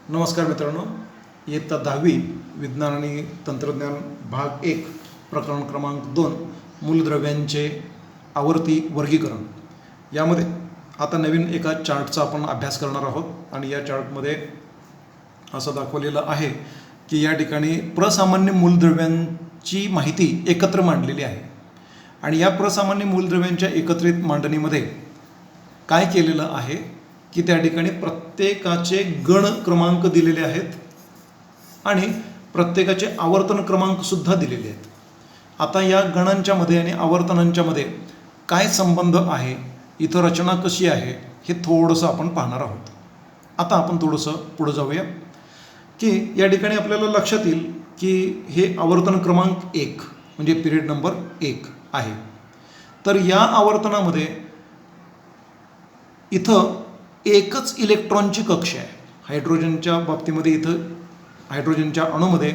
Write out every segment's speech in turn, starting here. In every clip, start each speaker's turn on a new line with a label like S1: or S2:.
S1: नमस्कार मित्रांनो, इयत्ता 10वी विज्ञान आणि तंत्रज्ञान भाग 1 प्रकरण क्रमांक 2 मूलद्रव्यांचे आवर्ती वर्गीकरण यामध्ये आता नवीन एका चार्टचा आपण अभ्यास करणार आहोत आणि या चार्टमध्ये असं दाखवलेलं आहे की या ठिकाणी प्रसामान्य मूलद्रव्यांची माहिती एकत्र मांडलेली आहे आणि या प्रसामान्य मूलद्रव्यांच्या एकत्रित मांडणीमध्ये काय केलेलं आहे की त्या ठिकाणी प्रत्येकाचे गण क्रमांक दिलेले आहेत आणि प्रत्येकाचे आवर्तन क्रमांकसुद्धा दिलेले आहेत. आता या गणांच्या मध्ये आणि आवर्तनांच्या मध्ये काय संबंध आहे, इथं रचना कशी आहे, हे थोडंसं आपण पाहणार आहोत. आता आपण थोडंसं पुढे जाऊया की या ठिकाणी आपल्याला लक्षात येईल की हे आवर्तन क्रमांक 1 म्हणजे पिरियड नंबर 1 आहे. तर या आवर्तनामध्ये इथं एकच इलेक्ट्रॉनची कक्षा आहे. हायड्रोजनच्या बाबतीमध्ये इथं हायड्रोजनच्या अणूमध्ये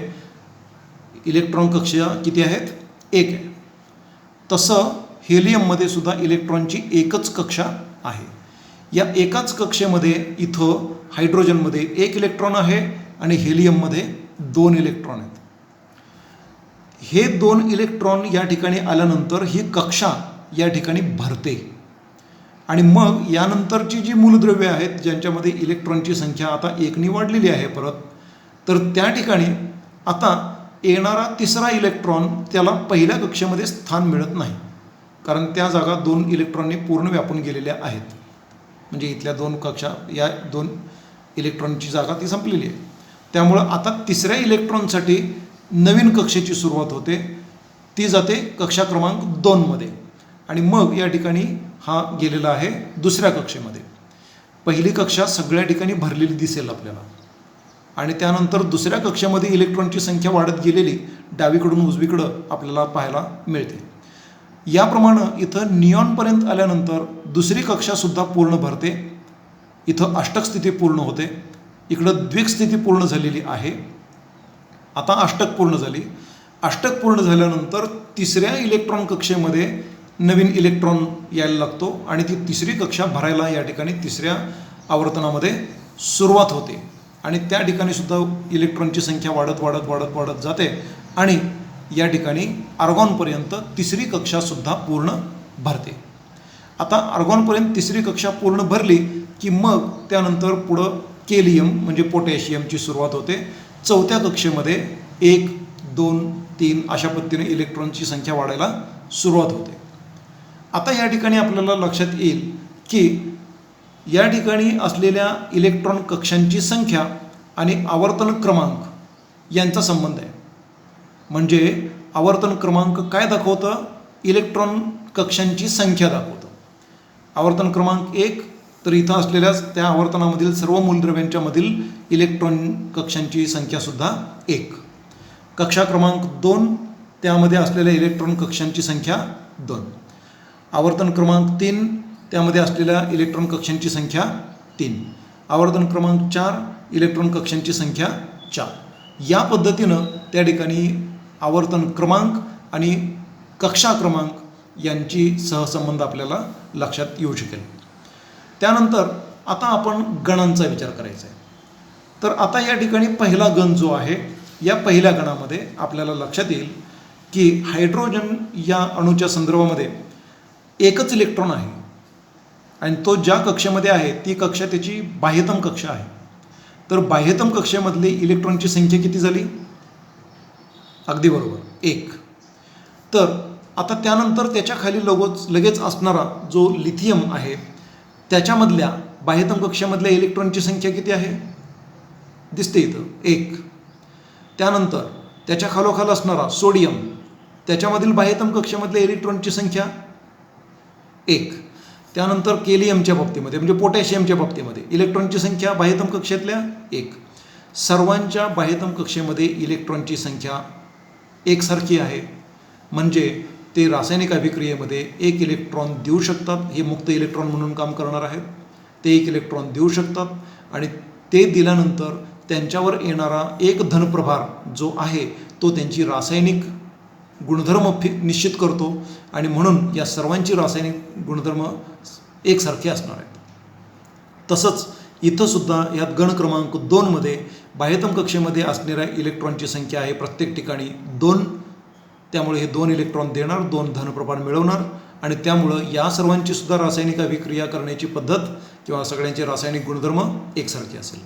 S1: इलेक्ट्रॉन कक्षा किती आहेत? 1 आहे. तसं हेलियममध्ये सुद्धा इलेक्ट्रॉनची एकच कक्षा आहे. या एकाच कक्षेमध्ये इथं हायड्रोजनमध्ये 1 इलेक्ट्रॉन आहे आणि हेलियममध्ये 2 इलेक्ट्रॉन आहेत. हे 2 इलेक्ट्रॉन या ठिकाणी आल्यानंतर ही कक्षा या ठिकाणी भरते आणि मग यानंतरची जी मूलद्रव्ये आहेत ज्यांच्यामध्ये इलेक्ट्रॉनची संख्या आता 1 वाढलेली आहे परत, तर त्या ठिकाणी आता येणारा तिसरा इलेक्ट्रॉन त्याला पहिल्या कक्षेमध्ये स्थान मिळत नाही, कारण त्या जागा 2 इलेक्ट्रॉनने पूर्ण व्यापून गेलेल्या आहेत. म्हणजे इथल्या 2 कक्षा या 2 इलेक्ट्रॉनची जागा ती संपलेली आहे. त्यामुळं आता तिसऱ्या इलेक्ट्रॉनसाठी नवीन कक्षेची सुरुवात होते, ती जाते कक्षा क्रमांक 2 मध्ये आणि मग या ठिकाणी हा गेलेला आहे दुसऱ्या कक्षेमध्ये. पहिली कक्षा सगळ्या ठिकाणी भरलेली दिसेल आपल्याला आणि त्यानंतर दुसऱ्या कक्षेमध्ये इलेक्ट्रॉनची संख्या वाढत गेलेली डावीकडून उजवीकडं आपल्याला पाहायला मिळते. याप्रमाणे इथं निऑनपर्यंत आल्यानंतर दुसरी कक्षासुद्धा पूर्ण भरते. इथं अष्टक स्थिती पूर्ण होते. इकडं द्विक स्थिती पूर्ण झालेली आहे. आता अष्टक पूर्ण झाली. अष्टक पूर्ण झाल्यानंतर तिसऱ्या इलेक्ट्रॉन कक्षेमध्ये नवीन इलेक्ट्रॉन यायला लागतो आणि ती तिसरी कक्षा भरायला या ठिकाणी तिसऱ्या आवर्तनामध्ये सुरुवात होते आणि त्या ठिकाणी सुद्धा इलेक्ट्रॉनची संख्या वाढत वाढत वाढत वाढत जाते आणि या ठिकाणी आर्गॉनपर्यंत तिसरी कक्षासुद्धा पूर्ण भरते. आता आर्गॉनपर्यंत तिसरी कक्षा पूर्ण भरली की मग त्यानंतर पुढं केलियम म्हणजे पोटॅशियमची सुरुवात होते. चौथ्या कक्षेमध्ये 1, 2, 3 अशा पद्धतीने इलेक्ट्रॉनची संख्या वाढायला सुरुवात होते. आता या ठिकाणी आपल्याला लक्षात येईल की या ठिकाणी असलेल्या इलेक्ट्रॉन कक्षांची संख्या आणि आवर्तन क्रमांक यांचा संबंध आहे. म्हणजे आवर्तन क्रमांक काय दाखवतं? इलेक्ट्रॉन कक्षांची संख्या दाखवतं. आवर्तन क्रमांक 1 तर इथं असलेल्या त्या आवर्तनामधील सर्व मूलद्रव्यांच्या मधील इलेक्ट्रॉन कक्षांची संख्यासुद्धा 1. कक्षा क्रमांक 2 त्यामध्ये असलेल्या इलेक्ट्रॉन कक्षांची संख्या 2. आवर्तन क्रमांक 3 त्यामध्ये असलेल्या इलेक्ट्रॉन कक्षांची संख्या 3. आवर्तन क्रमांक 4 इलेक्ट्रॉन कक्षांची संख्या 4. या पद्धतीनं त्या ठिकाणी आवर्तन क्रमांक आणि कक्षा क्रमांक यांची सहसंबंध आपल्याला लक्षात येऊ शकेल. त्यानंतर आता आपण गणांचा विचार करायचा आहे. तर आता या ठिकाणी पहिला गण जो आहे, या पहिल्या गणामध्ये आपल्याला लक्षात येईल की हायड्रोजन या अणूच्या संदर्भामध्ये एकच इलेक्ट्रॉन आहे आणि तो ज्या कक्षेमध्ये आहे ती कक्षा त्याची बाह्यतम कक्षा आहे. तर बाह्यतम कक्षेमधली इलेक्ट्रॉनची संख्या किती झाली? अगदी बरोबर, 1. तर आता त्यानंतर त्याच्या खाली लगेच असणारा जो लिथियम आहे त्याच्यामधल्या बाह्यतम कक्षेमधल्या इलेक्ट्रॉनची संख्या किती आहे? दिसते इथं, 1. त्यानंतर त्याच्या खालोखाल असणारा सोडियम, त्याच्यामधील बाह्यतम कक्षेमधल्या इलेक्ट्रॉनची संख्या 1. त्यानंतर केलियमच्या बाबतीमध्ये म्हणजे पोटॅशियमच्या बाबतीमध्ये इलेक्ट्रॉनची संख्या बाह्यतम कक्षेतल्या 1. सर्वांच्या बाह्यतम कक्षेमध्ये इलेक्ट्रॉनची संख्या एकसारखी आहे. म्हणजे ते रासायनिक अभिक्रियेमध्ये 1 इलेक्ट्रॉन देऊ शकतात. हे मुक्त इलेक्ट्रॉन म्हणून काम करणार आहेत. ते 1 इलेक्ट्रॉन देऊ शकतात आणि ते दिल्यानंतर त्यांच्यावर येणारा एक धनप्रभार जो आहे तो त्यांची रासायनिक गुणधर्म निश्चित करतो आणि म्हणून या सर्वांची रासायनिक गुणधर्म एकसारखे असणार आहेत. तसंच इथं सुद्धा यात गण क्रमांक 2 मध्ये बाह्यतम कक्षेमध्ये असणाऱ्या इलेक्ट्रॉनची संख्या आहे प्रत्येक ठिकाणी 2. त्यामुळे हे 2 इलेक्ट्रॉन देणार, 2 धनप्रभार मिळवणार आणि त्यामुळं या सर्वांची सुद्धा रासायनिक अभिक्रिया करण्याची पद्धत किंवा सगळ्यांचे रासायनिक गुणधर्म एकसारखे असेल.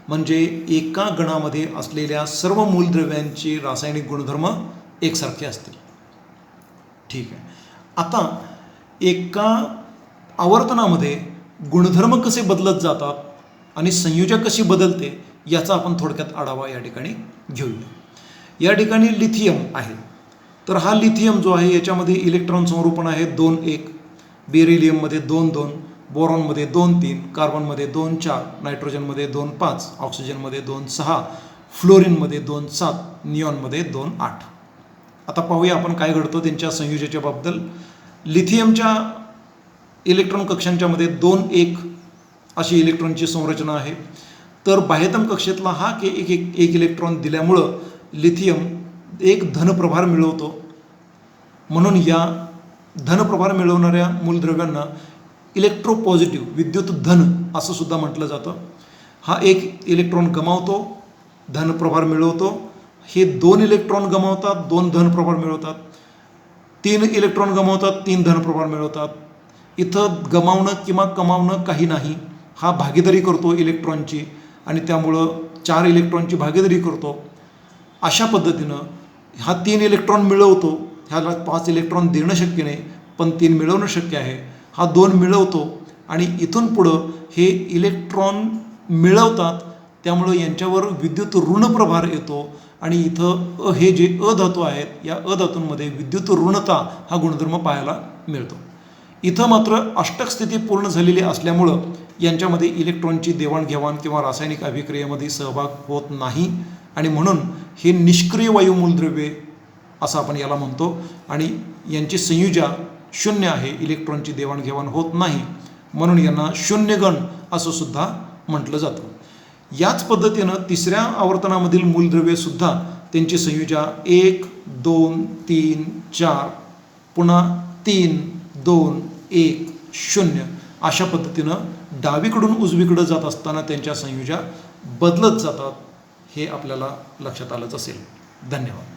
S1: म्हणजे एका गणामध्ये असलेल्या सर्व मूलद्रव्यांची रासायनिक गुणधर्म एकसारखे असतील. ठीक आहे. आता एका आवर्तनामध्ये गुणधर्म कसे बदलत जातात आणि संयोजक कशी बदलते याचा आपण थोडक्यात आढावा या ठिकाणी घेऊया. या ठिकाणी लिथियम आहे. तर हा लिथियम जो आहे याच्यामध्ये इलेक्ट्रॉन संरूपण आहे 2-1, बेरिलियममध्ये 2-2, बोरॉनमध्ये 2-3, कार्बनमध्ये 2-4, नायट्रोजनमध्ये 2-5, ऑक्सिजनमध्ये 2-6, फ्लोरीनमध्ये 2-7, निऑनमध्ये 2-8. आता पाहूया आपण काय घडतं त्यांच्या संयोजनाच्या बाबतीत. लिथियमच्या इलेक्ट्रॉन कक्षांच्या मध्ये 2-1 अशी इलेक्ट्रॉनची संरचना आहे. तर बाह्यतम कक्षेतला हा एक इलेक्ट्रॉन दिल्यामुळं लिथियम एक धनप्रभार मिळवतो. म्हणून या धनप्रभार मिळवणाऱ्या मूलद्रव्यांना इलेक्ट्रोपॉझिटिव्ह विद्युत धन असं सुद्धा म्हटलं जातं. हा एक इलेक्ट्रॉन गमावतो, धनप्रभार मिळवतो. हे 2 इलेक्ट्रॉन गमावतात, 2 धनप्रभार मिळवतात. 3 इलेक्ट्रॉन गमावतात, 3 धनप्रभार मिळवतात. इथं गमावणं किंवा कमावणं काही नाही. हा भागीदारी करतो इलेक्ट्रॉनची आणि त्यामुळं 4 इलेक्ट्रॉनची भागीदारी करतो. अशा पद्धतीनं हा 3 इलेक्ट्रॉन मिळवतो. ह्याला 5 इलेक्ट्रॉन देणं शक्य नाही, पण 3 मिळवणं शक्य आहे. हा 2 मिळवतो आणि इथून पुढं हे इलेक्ट्रॉन मिळवतात. त्यामुळं यांच्यावर विद्युत ऋणप्रभार येतो आणि इथं हे जे अधातू आहेत या अधातूंमध्ये विद्युत ऋणता हा गुणधर्म पाहायला मिळतो. इथं मात्र अष्टक स्थिती पूर्ण झालेली असल्यामुळं यांच्यामध्ये इलेक्ट्रॉनची देवाणघेवाण किंवा रासायनिक अभिक्रियेमध्ये सहभाग होत नाही आणि म्हणून हे निष्क्रिय वायू मूलद्रव्ये असं आपण याला म्हणतो आणि यांची संयुजा 0 आहे. इलेक्ट्रॉनची देवाणघेवाण होत नाही म्हणून यांना शून्यगण असं सुद्धा म्हटलं जातं. याच पद्धतीनं तिसऱ्या आवर्तनामधील मूलद्रव्ये सुद्धा त्यांची संयुजा 1, 2, 3, 4 पुन्हा 3, 2, 1, 0 अशा पद्धतीनं डावीकडून उजवीकडे जात असताना त्यांच्या संयुजा बदलत जातात. हे आपल्याला लक्षात आलंच असेल. धन्यवाद.